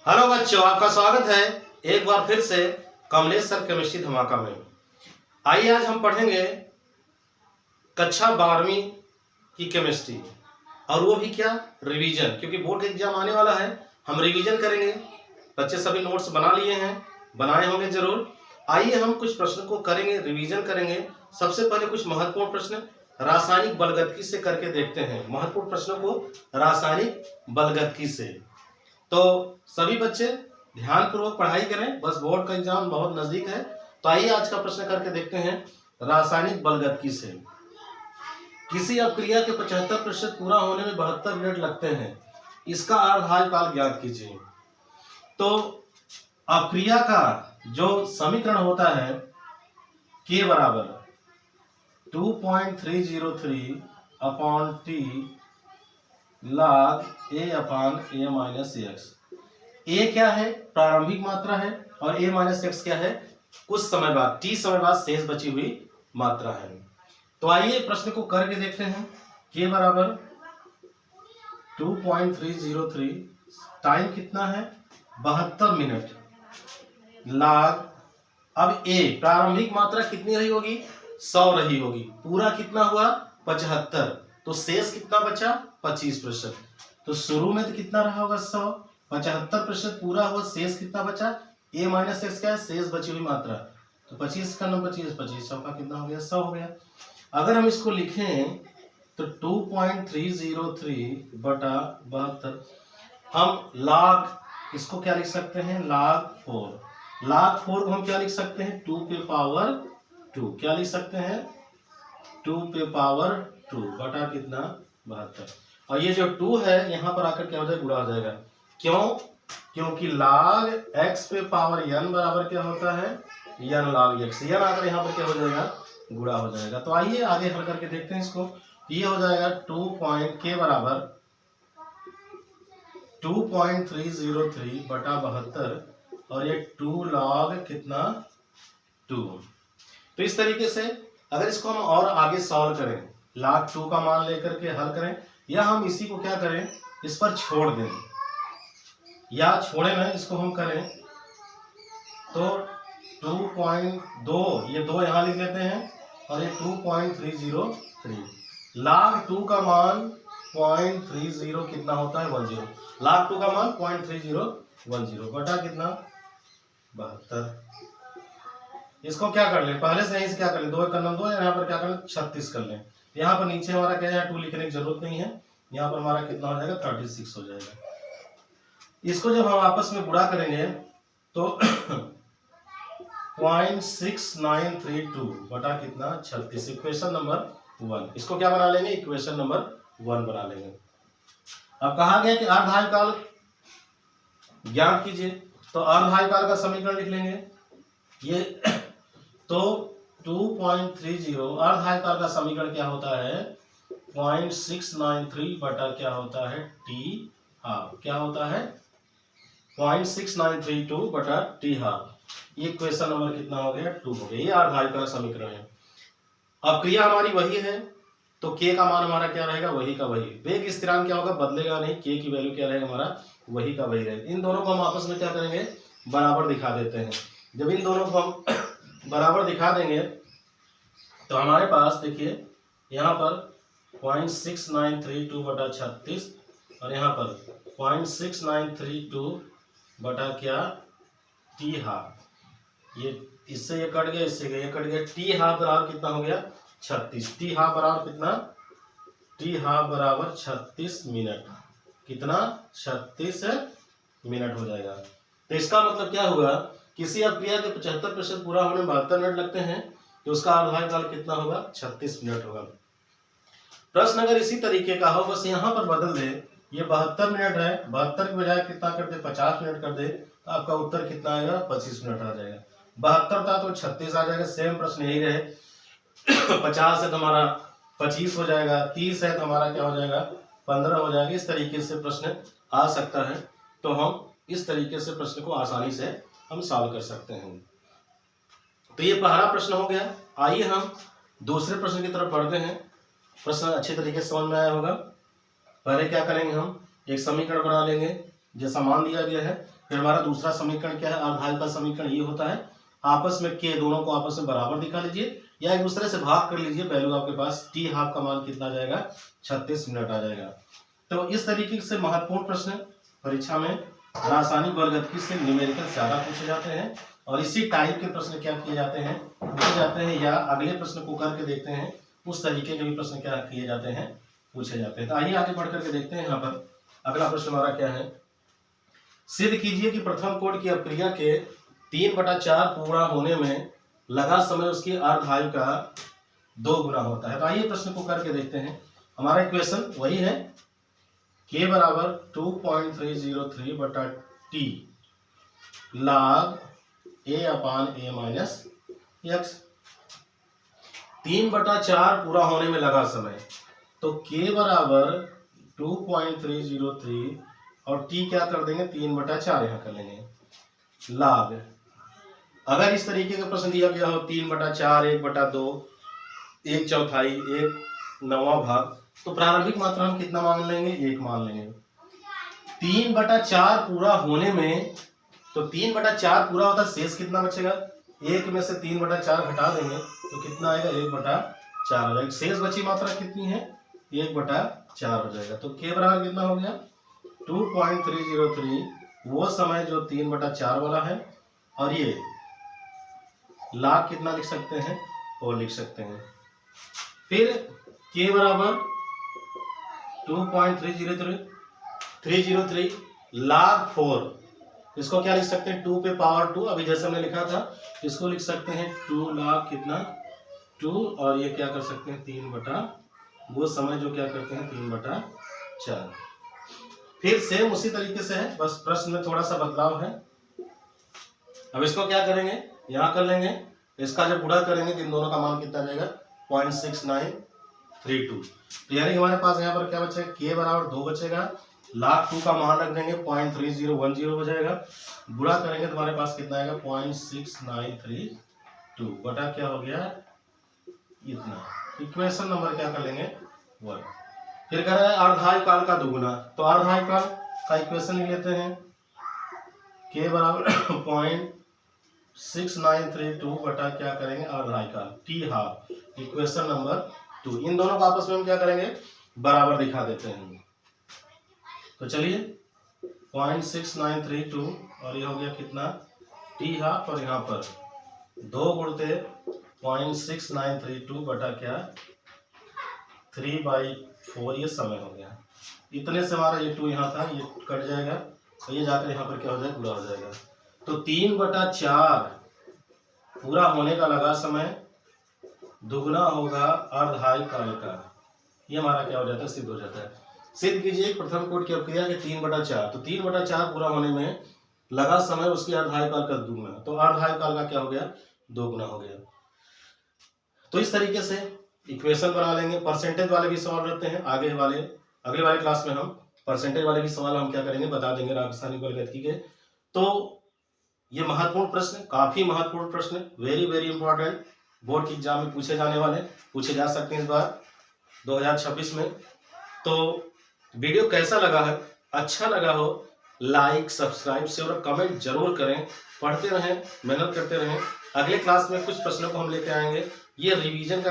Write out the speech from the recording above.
Hello बच्चों, आपका स्वागत है एक बार फिर से कमलेश सर केमिस्ट्री धमाका में। आइए आज हम पढ़ेंगे कक्षा 12वीं की केमिस्ट्री, और वो भी क्या, रिवीजन, क्योंकि बोर्ड का एग्जाम आने वाला है। हम रिवीजन करेंगे। बच्चे सभी नोट्स बना लिए हैं, बनाए होंगे जरूर। आइए हम कुछ प्रश्न को करेंगे, रिवीजन करेंगे। सबसे पहले कुछ महत्वपूर्ण प्रश्न रासायनिक बलगतकी से करके देखते हैं। महत्वपूर्ण प्रश्नों को रासायनिक बलगतकी से। तो सभी बच्चे ध्यानपूर्वक पढ़ाई करें, बस बोर्ड का एग्जाम बहुत नजदीक है। तो आइए आज का प्रश्न करके देखते हैं रासायनिक बलगतकी से। किसी अपक्रिया के 75% पूरा होने में 72 मिनट लगते हैं, इसका अर्धकाल ज्ञात कीजिए। तो अपक्रिया का जो समीकरण होता है K बराबर 2.303 upon T log A upon A minus x. A क्या है, प्रारंभिक मात्रा है, और A माइनस एक्स क्या है, कुछ समय बाद, T समय बाद शेष बची हुई मात्रा है। तो आइए प्रश्न को करके देखते हैं। K बराबर 2.303, टाइम कितना है 72 मिनट, log, अब A प्रारंभिक मात्रा कितनी रही होगी, 100 रही होगी, पूरा कितना हुआ 75, तो शेष कितना बचा 25%। तो शुरू में तो कितना रहा होगा 100, 75% पूरा हुआ, शेष कितना बचा, A माइनस एक्स क्या है, शेष बची हुई मात्रा, तो 25 का नंबर 25 चौका कितना हो गया 100 हो गया। अगर हम इसको लिखें तो 2.303 बटा 72, हम log इसको क्या लिख सकते हैं, log 4 को हम क्या लिख सकते हैं 2 पे पावर 2, क्या लिख सकते हैं 2 पे पावर 2 बटा कितना 72, और ये जो 2 है यहाँ पर आकर क्या हो जाएगा, गुणा हो जाएगा। क्यों, क्योंकि log x पे पावर n बराबर क्या होता है n log x, n आकर यहाँ पर क्या हो जाएगा, गुणा हो जाएगा। तो आइए आगे हल करके देखते हैं इसको। ये हो जाएगा 2. K बराबर 2.303 बटा 72, और ये 2 log कितना 2। तो इस तरीके से अगर इसको हम और आगे सॉल्व करें, log 2 का मान लेकर के हल करें, या हम इसी को क्या करें, इस पर छोड़ दें, या छोड़े ना, इसको हम करें तो 2.2, ये 2 यहाँ लिख लेते हैं, और ये 2.303, log 2 का मान 0.30 कितना होता है 10, log 2 का मान 0.3010 बटा कितना 72। इसको क्या कर लें, पहले से यहीं से क्या कर लें, 2 का नंबर 2, यहाँ पर क्या कर लें 36 कर लें। यहाँ पर नीचे हमारा क्या है 2 लिखने की जरूरत नहीं है, यहाँ पर हमारा कितना हो जाएगा 36 हो जाएगा। इसको जब हम आपस में गुणा करेंगे तो 0.6932 बटा कितना 36, इक्वेशन नंबर 1। इसको क्या बना लेंगे, इक्वेशन नंबर 1 बना लेंगे। अब कहा गया कि अर्धकाल ज्ञात कीजिए, तो अर्धकाल का समीकरण लिख लेंगे। ये तो 2.30 अर्धकाल का समीकरण क्या होता है 0.693 बटा क्या होता है T हाफ, क्या होता है 0.6932 बटा T हाफ। ये क्वेश्चन नंबर कितना हो गया 2 हो गया। ये अर्धकाल का समीकरण है। अब क्रिया हमारी वही है, तो K का मान हमारा क्या रहेगा, वही का वही। वेग स्थिरांक क्या होगा, बदलेगा नहीं, K की वैल्यू क्या रहेगा हमारा, वही का वही रहेगा। इन दोनों को हम आपस में क्या करेंगे, बराबर दिखा देते हैं। जब इन दोनों को हम बराबर दिखा देंगे तो हमारे पास देखिए यहाँ पर 0.6932 बटा 36, और यहाँ पर 0.6932 बटा क्या T हाफ, ये इससे ये कट गया, इससे ये कट गया, T हाफ बराबर कितना हो गया 36, T हाफ बराबर कितना, T हाफ बराबर 36 मिनट, कितना 36 मिनट हो जाएगा। तो इसका मतलब क्या हुआ, किसी अपक्रिया के 75% पूरा होने में 72 मिनट लगते हैं, तो उसका अर्धकाल कितना होगा 36 मिनट होगा। प्रश्न अगर इसी तरीके का हो, बस यहाँ पर बदल दे, ये 72 मिनट है, 72 के बजाय कितना कर दे 50 मिनट कर दे, तो आपका उत्तर कितना आएगा 25 मिनट आ जाएगा। 72 था तो 36 आ जाएगा, सेम प्रश्न यही रहे। 50 है तो हमारा 25 हो जाएगा, 30 है तो हमारा क्या हो जाएगा 15 हो जाएगा। इस तरीके से प्रश्न आ सकता है, तो हम इस तरीके से प्रश्न को आसानी से हम सॉल्व कर सकते हैं। तो ये पहला प्रश्न हो गया। आइए हम दूसरे प्रश्न की तरफ बढ़ते हैं। प्रश्न अच्छे तरीके से समझ में आया होगा। पहले क्या करेंगे, हम एक समीकरण बना लेंगे, जैसा मान दिया गया है। फिर हमारा दूसरा समीकरण क्या है, अर्धायु का समीकरण ये होता है, आपस में के दोनों को आपस में बराबर दिखा लीजिए या एक दूसरे से भाग कर लीजिए, वैल्यू आपके पास टी हाफ का मान कितना आ जाएगा, 36 मिनट आ जाएगा। तो इस तरीके से महत्वपूर्ण प्रश्न परीक्षा में रासायनिक बल गतिकी से न्यूमेरिकल ज्यादा पूछे जाते हैं और इसी टाइप के प्रश्न क्या किए जाते हैं, पूछे जाते हैं, या अगले प्रश्न को करके देखते हैं उस तरीके के भी प्रश्न क्या किए जाते हैं, पूछे जाते हैं। तो आइए आगे बढ़ करके देखते हैं। यहाँ पर अगला प्रश्न हमारा क्या है, सिद्ध कीजिए कि प्रथम कोट की अपक्रिया के 3/4 पूरा होने में लगा समय उसकी अर्धायु का 2 गुना होता है। तो आइए प्रश्न को करके देखते हैं। हमारा इक्वेशन वही है, k बराबर 2.303 बटा T log a/a minus x. 3/4 पूरा होने में लगा समय, तो k बराबर 2.303 और t क्या कर देंगे, 3/4 यहाँ कर लेंगे log। अगर इस तरीके का प्रश्न दिया गया हो 3/4, 1/2, 1/4, 1/9 भाग, तो प्रारंभिक मात्रा हम कितना मान लेंगे, 1 मान लेंगे। 3/4 पूरा होने में, तो 3/4 पूरा होता है, शेष कितना बचेगा, 1 में से 3/4 घटा देंगे तो कितना आएगा, 1/4 हो जाएगा। शेष बची मात्रा कितनी है, 1/4 हो जाएगा। तो के बराबर कितना हो गया, 2.303, वो समय जो 3/4 वाला है, और ये लाख कितना लिख सकते हैं, वो लिख सकते हैं। फिर के बराबर 2.303 log 4, इसको क्या लिख सकते हैं, 2 पे पावर 2, अभी जैसे हमने लिखा था, इसको लिख सकते हैं 2 log कितना 2, और ये क्या कर सकते हैं 3 वो समय जो क्या करते हैं 3/4। फिर सेम उसी तरीके से है, बस प्रश्न में थोड़ा सा बदलाव है। अब इसको क्या करेंगे, यहाँ कर लेंगे, इसका जब गुणा करेंगे तो इन दोनों का मान कितना जाएगा, 0.6932। तो यानी हमारे पास यहाँ पर क्या बचेगा, k बराबर 2 बचेगा, log 2 का मान रख देंगे 0.3010 हो जाएगा, गुणा करेंगे तो हमारे पास कितना आएगा, 0.6932 बटा क्या हो गया इतना। इक्वेशन नंबर क्या कर लेंगे, 1। फिर कह रहा है अर्धायु काल का दुगुना, तो अर्धायु काल का इक्वेशन लिख लेते हैं, k बराबर 0.6932 बटा क्या करेंगे, अर्धायु काल टी हाफ, इक्वेशन नंबर 2। इन दोनों को आपस में हम क्या करेंगे, बराबर दिखा देते हैं। तो चलिए 0.6932 और ये हो गया कितना, टी हाफ, और यहाँ पर 2 गुणते 0.6932 बटा क्या 3/4, ये समय हो गया। इतने से हमारा ये 2 यहाँ था, ये कट जाएगा, तो ये जाकर यहाँ पर क्या हो जाएगा, गुणा हो जाएगा। तो 3/4 पूरा होने का लगा समय दुगना होगा अर्धायु काल का, ये हमारा क्या हो जाता है, सिद्ध हो जाता है। सिद्ध कीजिए प्रथम कोट की अपक्रिया के 3/4, तो 3/4 पूरा होने में लगा समय उसकी अर्धायु काल का दुगुना, तो अर्धायु काल का क्या हो गया, 2 गुना हो गया। तो इस तरीके से इक्वेशन बना लेंगे। परसेंटेज वाले भी सवाल रहते हैं, अगले वाले क्लास में हम परसेंटेज वाले भी सवाल हम क्या करेंगे, बता देंगे रासायनिक बल गतिकी के। तो ये महत्वपूर्ण प्रश्न, काफी महत्वपूर्ण प्रश्न, वेरी वेरी इंपॉर्टेंट, बोर्ड की एग्जाम में पूछे जाने वाले, पूछे जा सकते हैं इस बार 2026 में। तो वीडियो कैसा लगा है, अच्छा लगा हो, लाइक सब्सक्राइब शेयर और कमेंट जरूर करें। पढ़ते रहें, मेहनत करते रहें। अगले क्लास में कुछ प्रश्नों को हम लेकर आएंगे, ये रिवीजन का